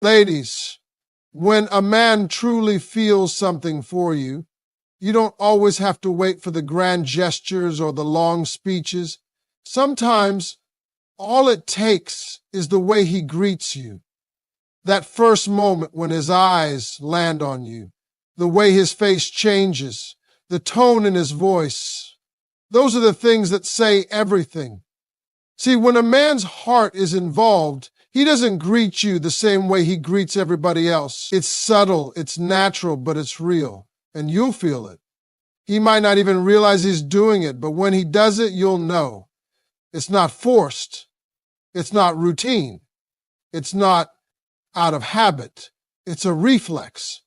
Ladies, when a man truly feels something for you, you don't always have to wait for the grand gestures or the long speeches. Sometimes all it takes is the way he greets you. That first moment when his eyes land on you, the way his face changes, the tone in his voice. Those are the things that say everything. See, when a man's heart is involved, he doesn't greet you the same way he greets everybody else. It's subtle, it's natural, but it's real, and you'll feel it. He might not even realize he's doing it, but when he does it, you'll know. It's not forced. It's not routine. It's not out of habit. It's a reflex.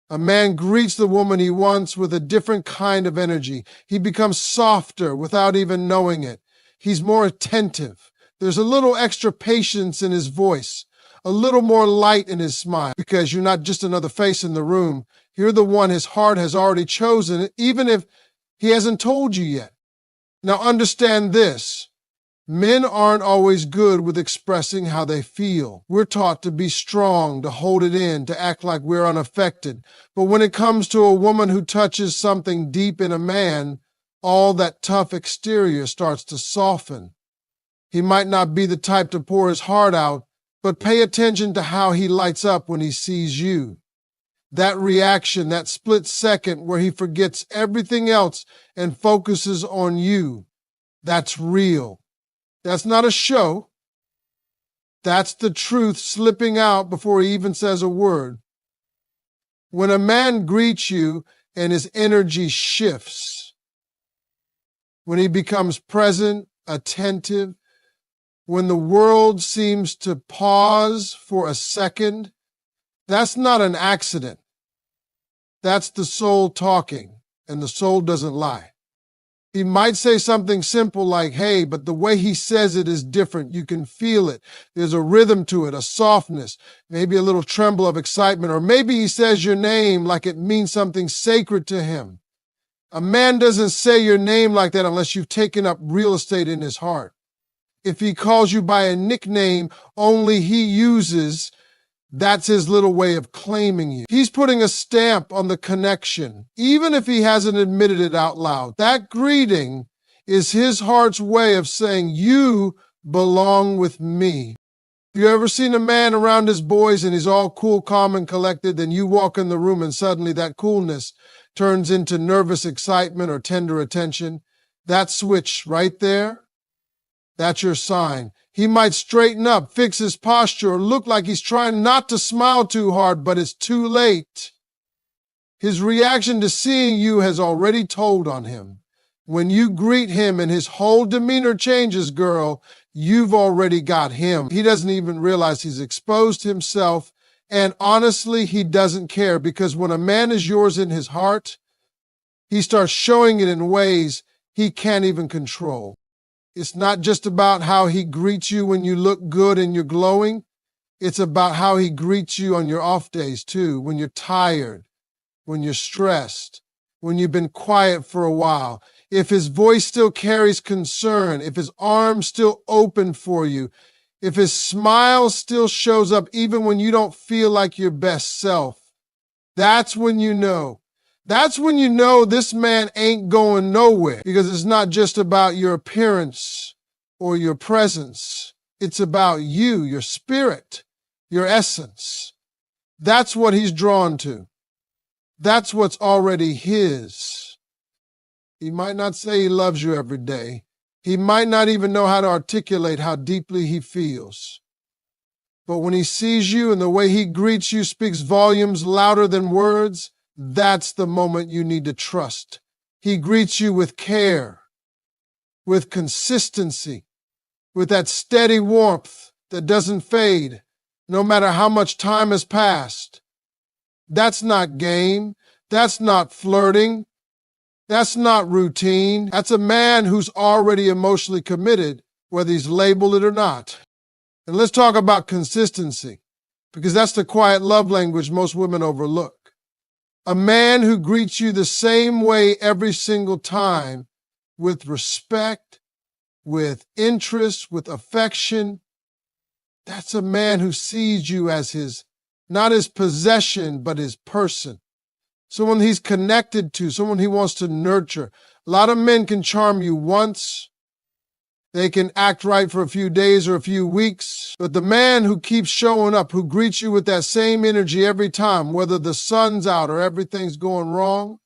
A man greets the woman he wants with a different kind of energy. He becomes softer without even knowing it. He's more attentive. There's a little extra patience in his voice, a little more light in his smile, because you're not just another face in the room. You're the one his heart has already chosen, even if he hasn't told you yet. Now understand this. Men aren't always good with expressing how they feel. We're taught to be strong, to hold it in, to act like we're unaffected. But when it comes to a woman who touches something deep in a man, all that tough exterior starts to soften. He might not be the type to pour his heart out, but pay attention to how he lights up when he sees you. That reaction, that split second where he forgets everything else and focuses on you, that's real. That's not a show. That's the truth slipping out before he even says a word. When a man greets you and his energy shifts, when he becomes present, attentive, when the world seems to pause for a second, that's not an accident. That's the soul talking, and the soul doesn't lie. He might say something simple like, hey, but the way he says it is different. You can feel it. There's a rhythm to it, a softness, maybe a little tremble of excitement, or maybe he says your name like it means something sacred to him. A man doesn't say your name like that unless you've taken up real estate in his heart. If he calls you by a nickname only he uses, that's his little way of claiming you. He's putting a stamp on the connection, even if he hasn't admitted it out loud. That greeting is his heart's way of saying, you belong with me. If you ever seen a man around his boys and he's all cool, calm, and collected, then you walk in the room and suddenly that coolness turns into nervous excitement or tender attention. That switch right there, that's your sign. He might straighten up, fix his posture, or look like he's trying not to smile too hard, but it's too late. His reaction to seeing you has already told on him. When you greet him and his whole demeanor changes, girl, you've already got him. He doesn't even realize he's exposed himself, and honestly, he doesn't care, because when a man is yours in his heart, he starts showing it in ways he can't even control. It's not just about how he greets you when you look good and you're glowing. It's about how he greets you on your off days too, when you're tired, when you're stressed, when you've been quiet for a while. If his voice still carries concern, if his arms still open for you, if his smile still shows up even when you don't feel like your best self, that's when you know. That's when you know this man ain't going nowhere, because it's not just about your appearance or your presence. It's about you, your spirit, your essence. That's what he's drawn to. That's what's already his. He might not say he loves you every day. He might not even know how to articulate how deeply he feels. But when he sees you and the way he greets you speaks volumes louder than words, that's the moment you need to trust. He greets you with care, with consistency, with that steady warmth that doesn't fade, no matter how much time has passed. That's not game. That's not flirting. That's not routine. That's a man who's already emotionally committed, whether he's labeled it or not. And let's talk about consistency, because that's the quiet love language most women overlook. A man who greets you the same way every single time, with respect, with interest, with affection, That's a man who sees you as not his possession, but his person. Someone he's connected to, someone he wants to nurture. A lot of men can charm you once. They can act right for a few days or a few weeks. But the man who keeps showing up, who greets you with that same energy every time, whether the sun's out or everything's going wrong,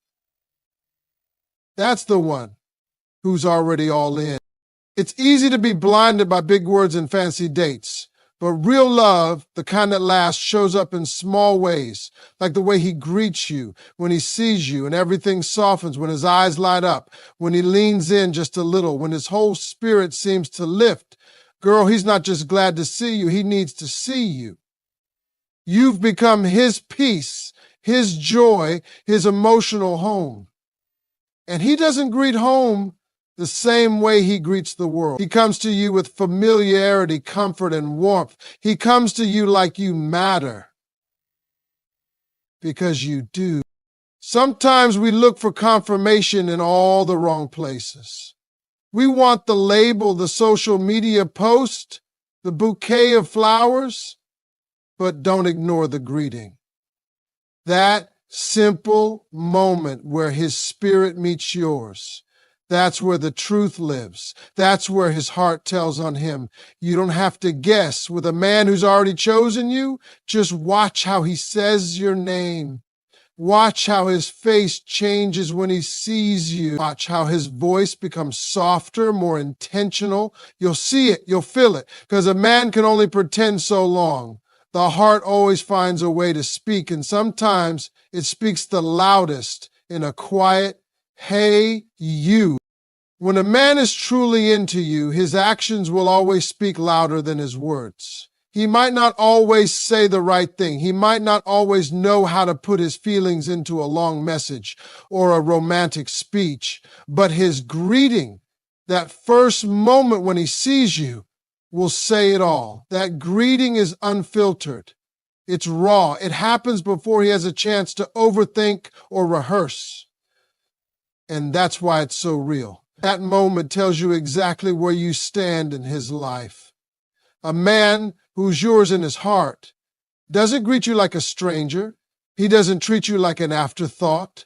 that's the one who's already all in. It's easy to be blinded by big words and fancy dates. But real love, the kind that lasts, shows up in small ways, like the way he greets you when he sees you and everything softens, when his eyes light up, when he leans in just a little, when his whole spirit seems to lift. Girl, he's not just glad to see you, he needs to see you. You've become his peace, his joy, his emotional home. And he doesn't greet home the same way he greets the world. He comes to you with familiarity, comfort, and warmth. He comes to you like you matter. Because you do. Sometimes we look for confirmation in all the wrong places. We want the label, the social media post, the bouquet of flowers, but don't ignore the greeting. That simple moment where his spirit meets yours. That's where the truth lives. That's where his heart tells on him. You don't have to guess. With a man who's already chosen you, just watch how he says your name. Watch how his face changes when he sees you. Watch how his voice becomes softer, more intentional. You'll see it. You'll feel it. Because a man can only pretend so long. The heart always finds a way to speak, and sometimes it speaks the loudest in a quiet, "Hey, you." When a man is truly into you, his actions will always speak louder than his words. He might not always say the right thing. He might not always know how to put his feelings into a long message or a romantic speech, but his greeting, that first moment when he sees you, will say it all. That greeting is unfiltered. It's raw. It happens before he has a chance to overthink or rehearse. And that's why it's so real. That moment tells you exactly where you stand in his life. A man who's yours in his heart doesn't greet you like a stranger. He doesn't treat you like an afterthought.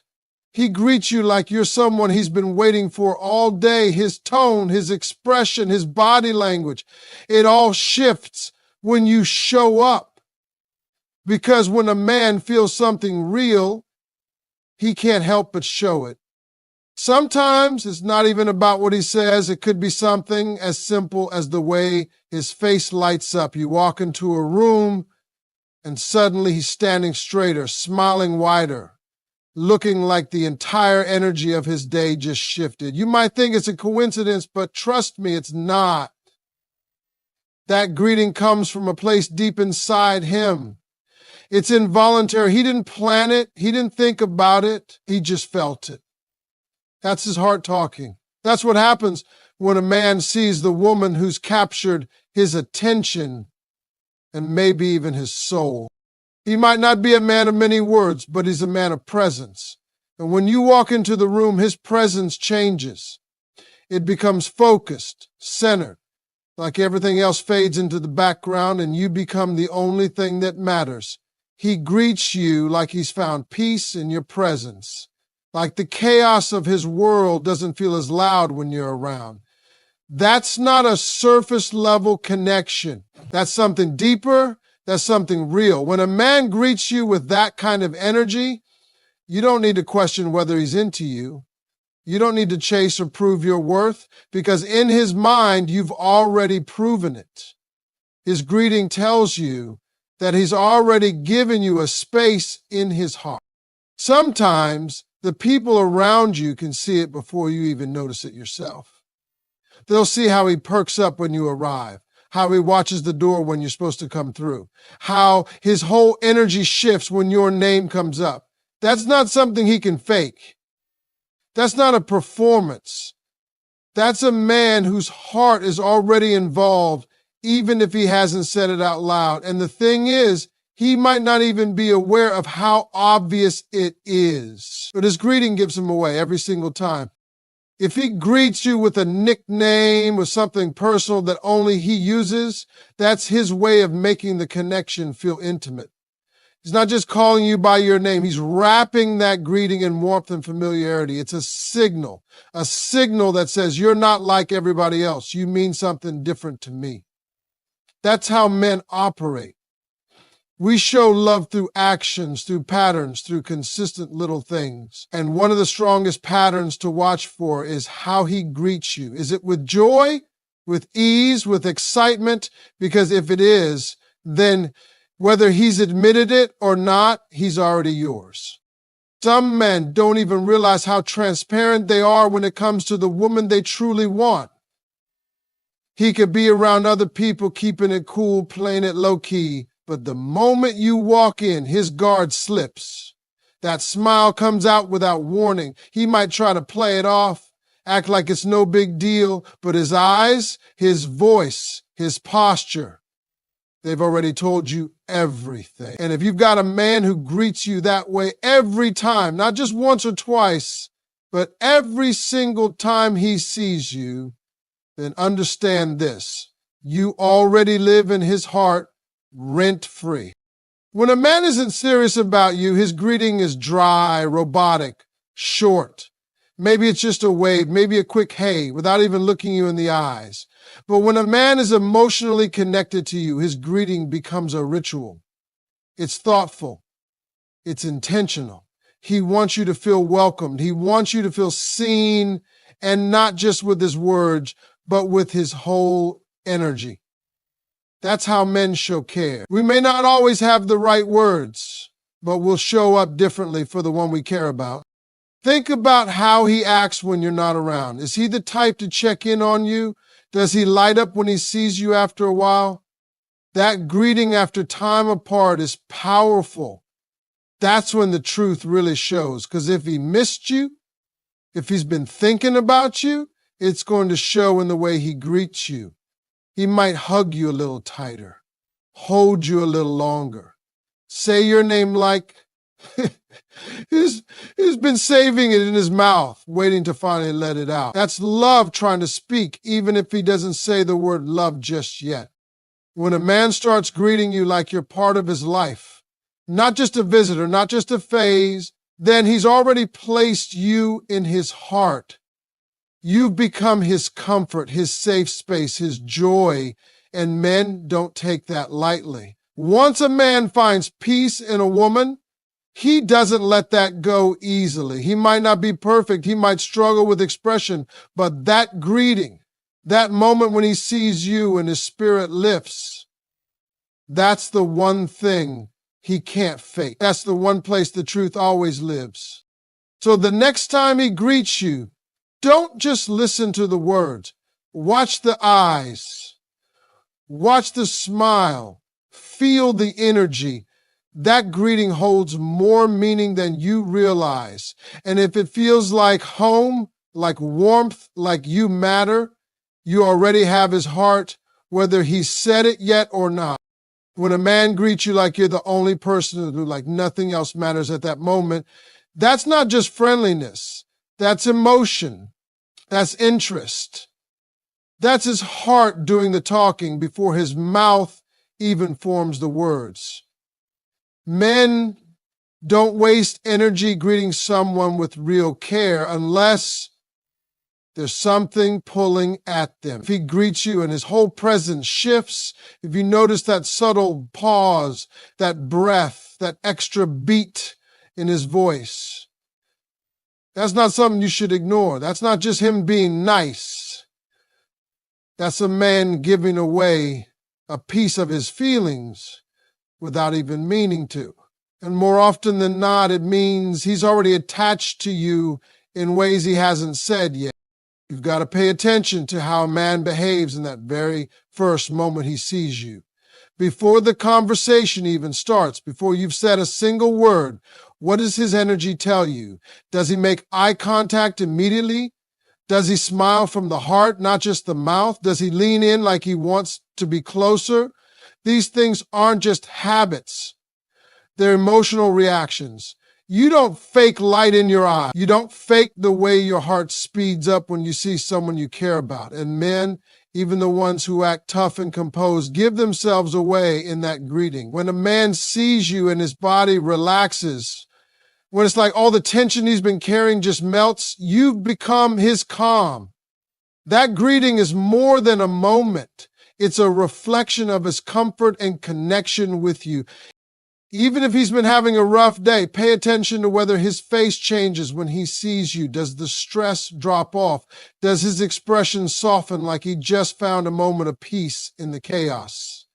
He greets you like you're someone he's been waiting for all day. His tone, his expression, his body language, it all shifts when you show up. Because when a man feels something real, he can't help but show it. Sometimes it's not even about what he says. It could be something as simple as the way his face lights up. You walk into a room and suddenly he's standing straighter, smiling wider, looking like the entire energy of his day just shifted. You might think it's a coincidence, but trust me, it's not. That greeting comes from a place deep inside him. It's involuntary. He didn't plan it. He didn't think about it. He just felt it. That's his heart talking. That's what happens when a man sees the woman who's captured his attention and maybe even his soul. He might not be a man of many words, but he's a man of presence. And when you walk into the room, his presence changes. It becomes focused, centered, like everything else fades into the background and you become the only thing that matters. He greets you like he's found peace in your presence. Like the chaos of his world doesn't feel as loud when you're around. That's not a surface level connection. That's something deeper. That's something real. When a man greets you with that kind of energy, you don't need to question whether he's into you. You don't need to chase or prove your worth because in his mind, you've already proven it. His greeting tells you that he's already given you a space in his heart. Sometimes the people around you can see it before you even notice it yourself. They'll see how he perks up when you arrive, how he watches the door when you're supposed to come through, how his whole energy shifts when your name comes up. That's not something he can fake. That's not a performance. That's a man whose heart is already involved, even if he hasn't said it out loud. And the thing is, he might not even be aware of how obvious it is. But his greeting gives him away every single time. If he greets you with a nickname or something personal that only he uses, that's his way of making the connection feel intimate. He's not just calling you by your name. He's wrapping that greeting in warmth and familiarity. It's a signal that says you're not like everybody else. You mean something different to me. That's how men operate. We show love through actions, through patterns, through consistent little things. And one of the strongest patterns to watch for is how he greets you. Is it with joy, with ease, with excitement? Because if it is, then whether he's admitted it or not, he's already yours. Some men don't even realize how transparent they are when it comes to the woman they truly want. He could be around other people, keeping it cool, playing it low-key, but the moment you walk in, his guard slips. That smile comes out without warning. He might try to play it off, act like it's no big deal, but his eyes, his voice, his posture, they've already told you everything. And if you've got a man who greets you that way every time, not just once or twice, but every single time he sees you, then understand this: you already live in his heart rent-free. When a man isn't serious about you, his greeting is dry, robotic, short. Maybe it's just a wave, maybe a quick hey, without even looking you in the eyes. But when a man is emotionally connected to you, his greeting becomes a ritual. It's thoughtful. It's intentional. He wants you to feel welcomed. He wants you to feel seen, and not just with his words, but with his whole energy. That's how men show care. We may not always have the right words, but we'll show up differently for the one we care about. Think about how he acts when you're not around. Is he the type to check in on you? Does he light up when he sees you after a while? That greeting after time apart is powerful. That's when the truth really shows. Because if he missed you, if he's been thinking about you, it's going to show in the way he greets you. He might hug you a little tighter, hold you a little longer, say your name like he's been saving it in his mouth, waiting to finally let it out. That's love trying to speak, even if he doesn't say the word love just yet. When a man starts greeting you like you're part of his life, not just a visitor, not just a phase, then he's already placed you in his heart. You've become his comfort, his safe space, his joy, and men don't take that lightly. Once a man finds peace in a woman, he doesn't let that go easily. He might not be perfect, he might struggle with expression, but that greeting, that moment when he sees you and his spirit lifts, that's the one thing he can't fake. That's the one place the truth always lives. So the next time he greets you, don't just listen to the words. Watch the eyes. Watch the smile. Feel the energy. That greeting holds more meaning than you realize. And if it feels like home, like warmth, like you matter, you already have his heart, whether he said it yet or not. When a man greets you like you're the only person who, like nothing else matters at that moment, that's not just friendliness. That's emotion. That's interest. That's his heart doing the talking before his mouth even forms the words. Men don't waste energy greeting someone with real care unless there's something pulling at them. If he greets you and his whole presence shifts, if you notice that subtle pause, that breath, that extra beat in his voice, that's not something you should ignore. That's not just him being nice. That's a man giving away a piece of his feelings without even meaning to. And more often than not, it means he's already attached to you in ways he hasn't said yet. You've got to pay attention to how a man behaves in that very first moment he sees you. Before the conversation even starts, before you've said a single word, what does his energy tell you? Does he make eye contact immediately? Does he smile from the heart, not just the mouth? Does he lean in like he wants to be closer? These things aren't just habits. They're emotional reactions. You don't fake light in your eye. You don't fake the way your heart speeds up when you see someone you care about. And men, even the ones who act tough and composed, give themselves away in that greeting. When a man sees you and his body relaxes, when it's like all the tension he's been carrying just melts, you've become his calm. That greeting is more than a moment. It's a reflection of his comfort and connection with you. Even if he's been having a rough day, pay attention to whether his face changes when he sees you. Does the stress drop off? Does his expression soften like he just found a moment of peace in the chaos?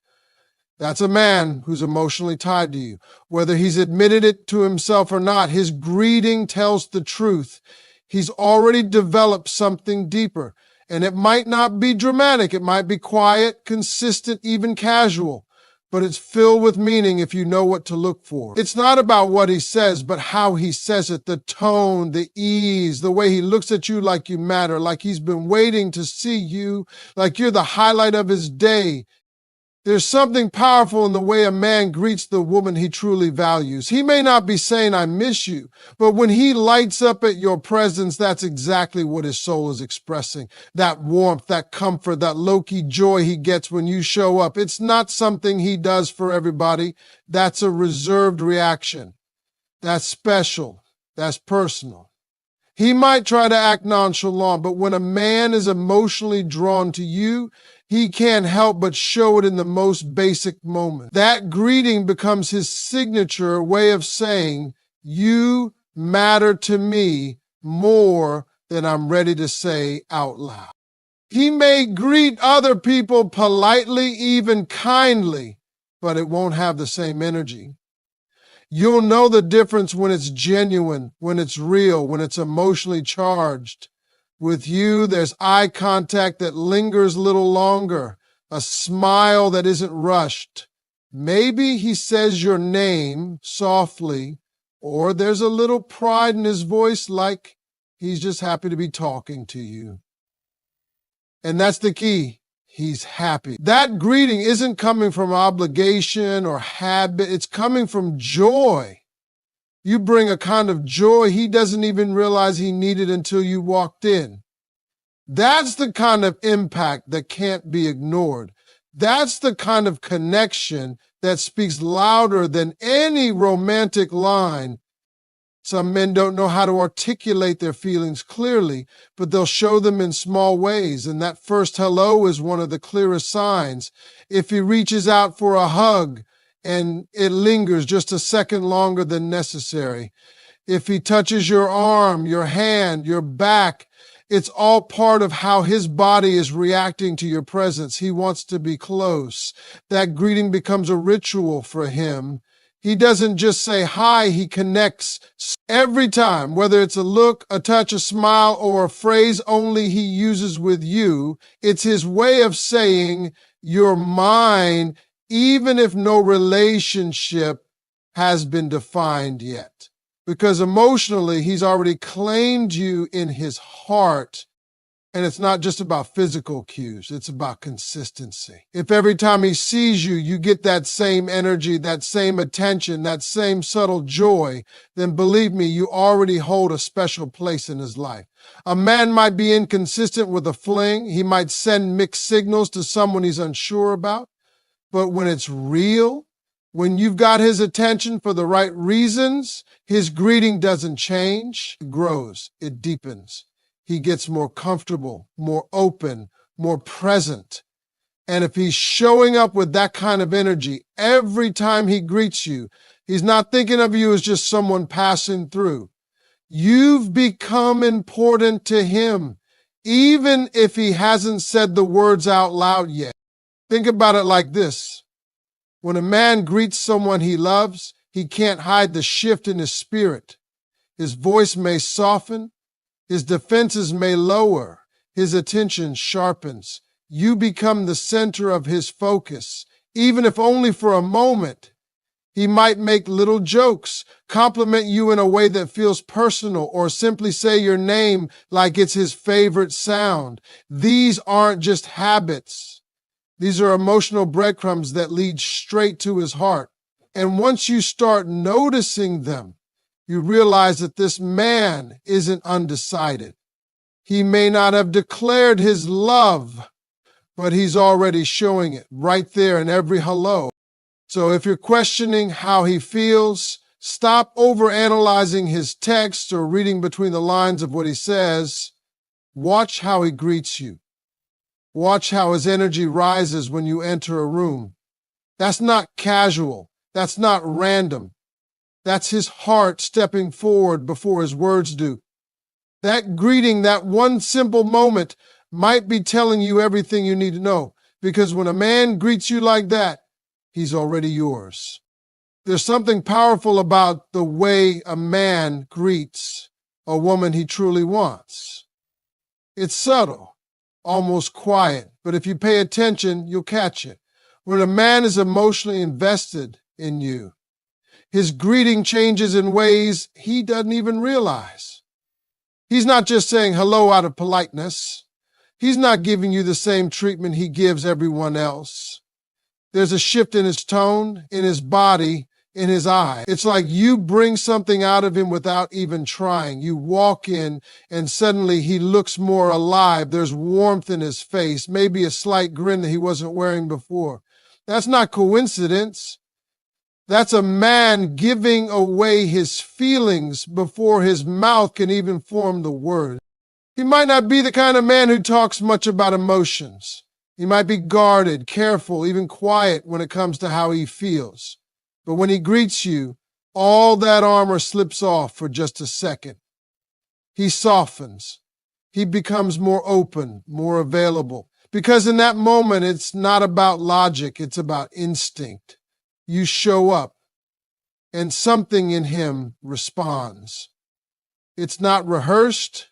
That's a man who's emotionally tied to you. Whether he's admitted it to himself or not, his greeting tells the truth. He's already developed something deeper. And it might not be dramatic. It might be quiet, consistent, even casual. But it's filled with meaning if you know what to look for. It's not about what he says, but how he says it, the tone, the ease, the way he looks at you like you matter, like he's been waiting to see you, like you're the highlight of his day. There's something powerful in the way a man greets the woman he truly values. He may not be saying, I miss you, but when he lights up at your presence, that's exactly what his soul is expressing. That warmth, that comfort, that low-key joy he gets when you show up. It's not something he does for everybody. That's a reserved reaction. That's special. That's personal. He might try to act nonchalant, but when a man is emotionally drawn to you, he can't help but show it in the most basic moment. That greeting becomes his signature way of saying, you matter to me more than I'm ready to say out loud. He may greet other people politely, even kindly, but it won't have the same energy. You'll know the difference when it's genuine, when it's real, when it's emotionally charged. With you, there's eye contact that lingers a little longer, a smile that isn't rushed. Maybe he says your name softly, or there's a little pride in his voice like he's just happy to be talking to you. And that's the key. He's happy. That greeting isn't coming from obligation or habit. It's coming from joy. You bring a kind of joy he doesn't even realize he needed until you walked in. That's the kind of impact that can't be ignored. That's the kind of connection that speaks louder than any romantic line. Some men don't know how to articulate their feelings clearly, but they'll show them in small ways, and that first hello is one of the clearest signs. If he reaches out for a hug and it lingers just a second longer than necessary, if he touches your arm, your hand, your back, it's all part of how his body is reacting to your presence. He wants to be close. That greeting becomes a ritual for him. He doesn't just say hi, he connects every time, whether it's a look, a touch, a smile, or a phrase only he uses with you. It's his way of saying, you're mine, even if no relationship has been defined yet. Because emotionally, he's already claimed you in his heart. And it's not just about physical cues, it's about consistency. If every time he sees you, you get that same energy, that same attention, that same subtle joy, then believe me, you already hold a special place in his life. A man might be inconsistent with a fling. He might send mixed signals to someone he's unsure about. But when it's real, when you've got his attention for the right reasons, his greeting doesn't change, it grows, it deepens. He gets more comfortable, more open, more present. And if he's showing up with that kind of energy every time he greets you, he's not thinking of you as just someone passing through. You've become important to him, even if he hasn't said the words out loud yet. Think about it like this. When a man greets someone he loves, he can't hide the shift in his spirit. His voice may soften, his defenses may lower, his attention sharpens. You become the center of his focus, even if only for a moment. He might make little jokes, compliment you in a way that feels personal, or simply say your name like it's his favorite sound. These aren't just habits. These are emotional breadcrumbs that lead straight to his heart. And once you start noticing them, You realize that this man isn't undecided. He may not have declared his love, but he's already showing it right there in every hello. So if you're questioning how he feels, stop overanalyzing his text or reading between the lines of what he says. Watch how he greets you. Watch how his energy rises when you enter a room. That's not casual. That's not random. That's his heart stepping forward before his words do. That greeting, that one simple moment, might be telling you everything you need to know. Because when a man greets you like that, he's already yours. There's something powerful about the way a man greets a woman he truly wants. It's subtle, almost quiet, but if you pay attention, you'll catch it. When a man is emotionally invested in you, his greeting changes in ways he doesn't even realize. He's not just saying hello out of politeness. He's not giving you the same treatment he gives everyone else. There's a shift in his tone, in his body, in his eye. It's like you bring something out of him without even trying. You walk in and suddenly he looks more alive. There's warmth in his face, maybe a slight grin that he wasn't wearing before. That's not coincidence. That's a man giving away his feelings before his mouth can even form the word. He might not be the kind of man who talks much about emotions. He might be guarded, careful, even quiet when it comes to how he feels. But when he greets you, all that armor slips off for just a second. He softens. He becomes more open, more available. Because in that moment, it's not about logic, it's about instinct. You show up, and something in him responds. It's not rehearsed,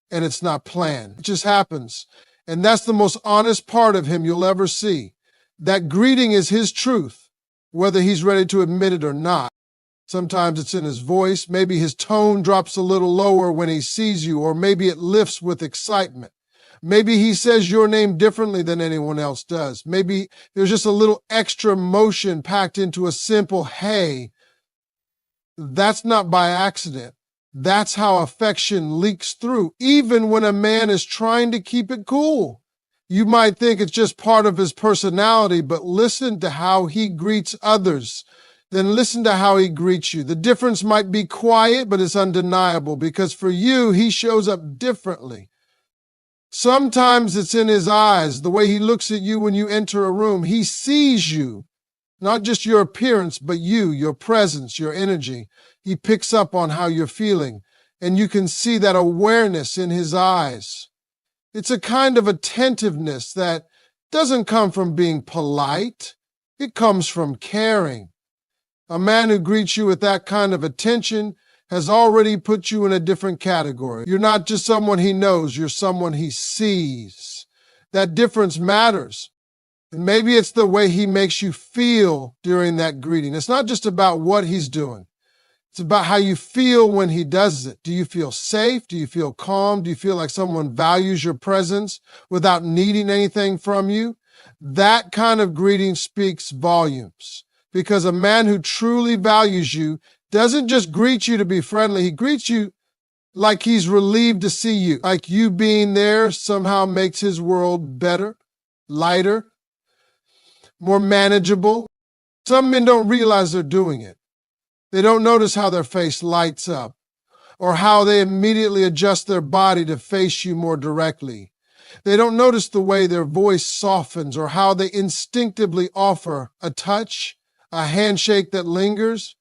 and it's not planned. It just happens. And that's the most honest part of him you'll ever see. That greeting is his truth, whether he's ready to admit it or not. Sometimes it's in his voice. Maybe his tone drops a little lower when he sees you, or maybe it lifts with excitement. Maybe he says your name differently than anyone else does. Maybe there's just a little extra motion packed into a simple hey. That's not by accident. That's how affection leaks through, even when a man is trying to keep it cool. You might think it's just part of his personality, but listen to how he greets others. Then listen to how he greets you. The difference might be quiet, but it's undeniable because for you, he shows up differently. Sometimes it's in his eyes, the way he looks at you when you enter a room. He sees you, not just your appearance, but you, your presence, your energy. He picks up on how you're feeling, and you can see that awareness in his eyes. It's a kind of attentiveness that doesn't come from being polite. It comes from caring. A man who greets you with that kind of attention has already put you in a different category. You're not just someone he knows, you're someone he sees. That difference matters. And maybe it's the way he makes you feel during that greeting. It's not just about what he's doing. It's about how you feel when he does it. Do you feel safe? Do you feel calm? Do you feel like someone values your presence without needing anything from you? That kind of greeting speaks volumes. Because a man who truly values you doesn't just greet you to be friendly. He greets you like he's relieved to see you. Like you being there somehow makes his world better, lighter, more manageable. Some men don't realize they're doing it. They don't notice how their face lights up or how they immediately adjust their body to face you more directly. They don't notice the way their voice softens or how they instinctively offer a touch, a handshake that lingers,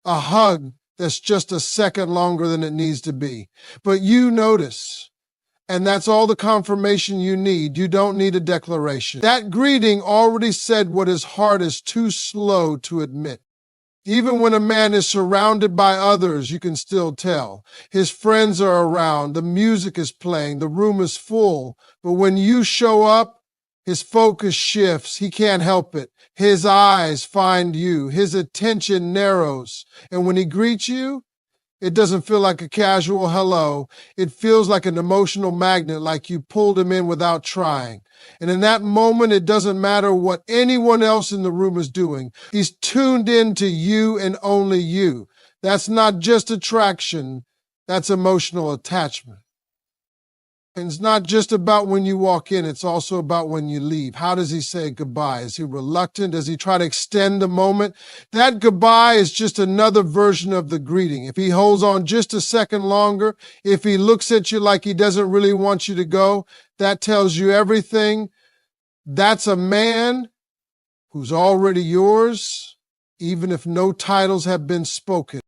a hug that's just a second longer than it needs to be. But you notice, and that's all the confirmation you need. You don't need a declaration. That greeting already said what his heart is too slow to admit. Even when a man is surrounded by others, you can still tell. His friends are around, the music is playing, the room is full. But when you show up, his focus shifts. He can't help it. His eyes find you. His attention narrows. And when he greets you, it doesn't feel like a casual hello. It feels like an emotional magnet, like you pulled him in without trying. And in that moment, it doesn't matter what anyone else in the room is doing. He's tuned in to you and only you. That's not just attraction, that's emotional attachment. And it's not just about when you walk in, it's also about when you leave. How does he say goodbye? Is he reluctant? Does he try to extend the moment? That goodbye is just another version of the greeting. If he holds on just a second longer, if he looks at you like he doesn't really want you to go, that tells you everything. That's a man who's already yours, even if no titles have been spoken.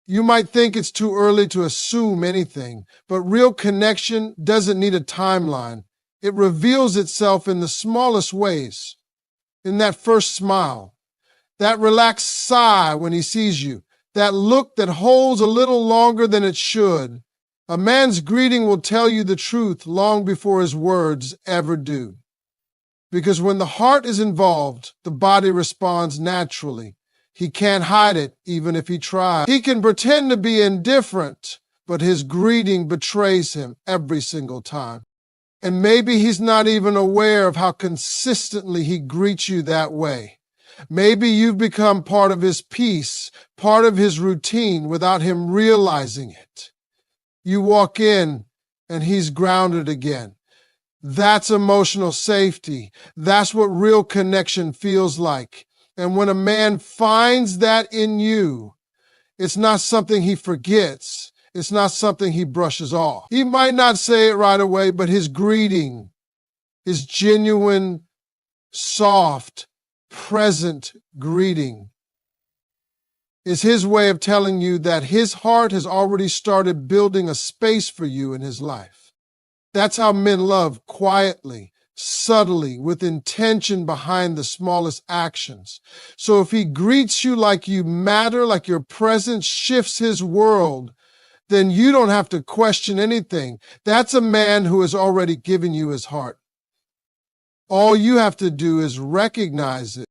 You might think it's too early to assume anything, but real connection doesn't need a timeline. It reveals itself in the smallest ways. In that first smile, that relaxed sigh when he sees you, that look that holds a little longer than it should. A man's greeting will tell you the truth long before his words ever do. Because when the heart is involved, the body responds naturally. He can't hide it, even if he tries. He can pretend to be indifferent, but his greeting betrays him every single time. And maybe he's not even aware of how consistently he greets you that way. Maybe you've become part of his peace, part of his routine without him realizing it. You walk in and he's grounded again. That's emotional safety. That's what real connection feels like. And when a man finds that in you, it's not something he forgets. It's not something he brushes off. He might not say it right away, but his greeting, his genuine, soft, present greeting is his way of telling you that his heart has already started building a space for you in his life. That's how men love, quietly, subtly, with intention behind the smallest actions. So if he greets you like you matter, like your presence shifts his world, then you don't have to question anything. That's a man who has already given you his heart. All you have to do is recognize it